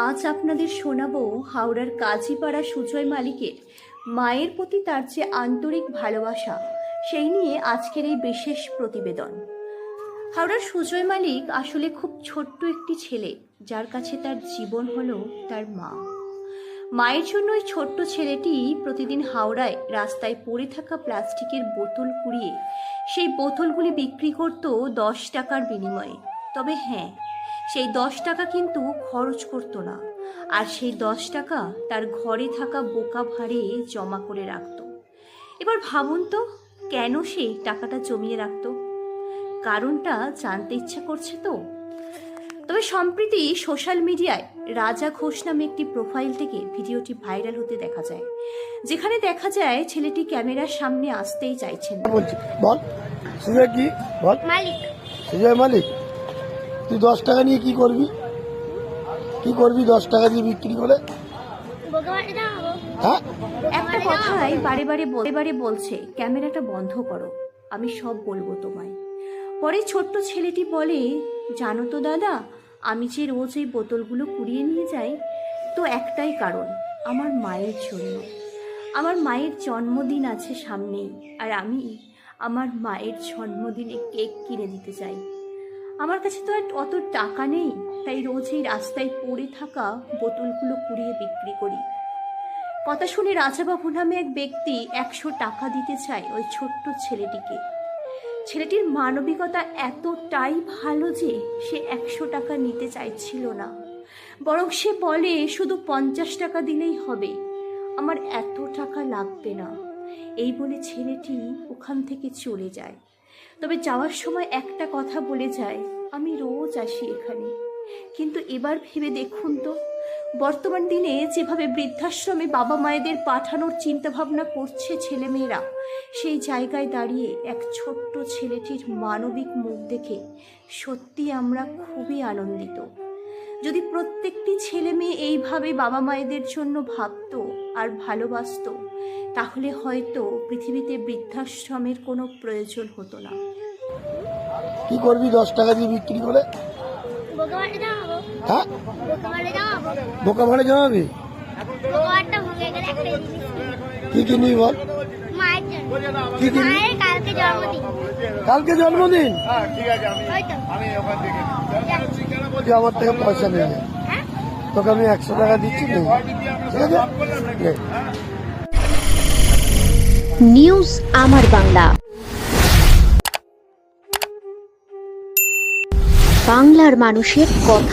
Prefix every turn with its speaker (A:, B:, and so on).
A: আজ আপনাদের শোনাবো হাওড়ার কাজীপাড়া সুজয় মালিকের মায়ের প্রতি তার যে আন্তরিক ভালোবাসা সেই নিয়ে আজকের এই বিশেষ প্রতিবেদন। হাওড়ার সুজয় মালিক আসলে খুব ছোট্ট একটি ছেলে, যার কাছে তার জীবন হলো তার মা। মায়ের জন্য ওই ছোট্ট ছেলেটি প্রতিদিন হাওড়ায় রাস্তায় পড়ে থাকা প্লাস্টিকের বোতল কুড়িয়ে সেই বোতলগুলি বিক্রি করত 10 টাকার বিনিময়ে। তবে হ্যাঁ, সেই 10 টাকা কিন্তু খরচ করতো না, আর সেই 10 টাকা তার ঘরে থাকা বোকা ভাড়ে জমা করে রাখত। এবার ভাবুন তো, কেন সেই টাকাটা জমিয়ে রাখত? কারণটা জানতে ইচ্ছা করছে তো? তবে সম্প্রতি সোশ্যাল মিডিয়ায় রাজা ঘোষ নামে একটি প্রোফাইল থেকে ভিডিওটি ভাইরাল হতে দেখা যায়, যেখানে দেখা যায় ছেলেটি ক্যামেরার সামনে আসতেই চাইছেন না।
B: বল সুজয় কি বল
C: মালিক,
B: সুজয় মালিক, তুই 10 টাকা নিয়ে কি করবি? 10 টাকা দিয়ে বিক্রি করে? হ্যাঁ,
A: একটা কথাই বারে বারে বলছে, ক্যামেরাটা বন্ধ করো, আমি সব বলবো তোমায়। পরে ছোট্ট ছেলেটি বলে, জানো তো দাদা, আমি যে রোজ এই বোতলগুলো কুড়িয়ে নিয়ে যাই, তো একটাই কারণ, আমার মায়ের জন্য। আমার মায়ের জন্মদিন আছে সামনেই, আর আমি আমার মায়ের জন্মদিনে কেক কিনে দিতে চাই। আমার কাছে তো আর অত টাকা নেই, তাই রোজ এই রাস্তায় পড়ে থাকা বোতলগুলো কুড়িয়ে বিক্রি করি। কথা শুনে রাজাবাবু নামে এক ব্যক্তি 100 টাকা দিতে চায় ওই ছোট্ট ছেলেটিকে। ছেলেটির মানবিকতা এতটাই ভালো যে সে 100 টাকা নিতে চাইছিল না, বরং সে বলে শুধু 50 টাকা দিলেই হবে, আমার এত টাকা লাগবে না। এই বলে ছেলেটি ওখান থেকে চলে যায়। তবে যাওয়ার সময় একটা কথা বলে যায়, আমি রোজ আসি এখানে। কিন্তু এবার ভেবে দেখুন তো, বর্তমান দিনে যেভাবে বৃদ্ধাশ্রমে বাবা মায়েদের পাঠানোর চিন্তাভাবনা করছে ছেলেমেয়েরা, সেই জায়গায় দাঁড়িয়ে এক ছোট্ট ছেলেটির মানবিক মুখ দেখে সত্যি আমরা খুবই আনন্দিত। যদি প্রত্যেকটি ছেলে মেয়ে এইভাবে বাবা মায়েদের জন্য ভাবতো আর ভালোবাসতো, তাহলে হয়তো পৃথিবীতে বৃদ্ধাশ্রমের কোনো প্রয়োজন হতো না।
B: কি করবি 10 টাকা দিয়ে বিক্রি করে? হ্যাঁ, বোকা ভাড়ে জমাবি? কি কিনবি বল? কি কিনবি? কালকে জন্মদিন? তুই আমার থেকে পয়সা নিয়ে যা, তোকে আমি 100 টাকা দিচ্ছি, ঠিক আছে?
D: নিউজ আমার বাংলা, বাংলার মানুষের কথা।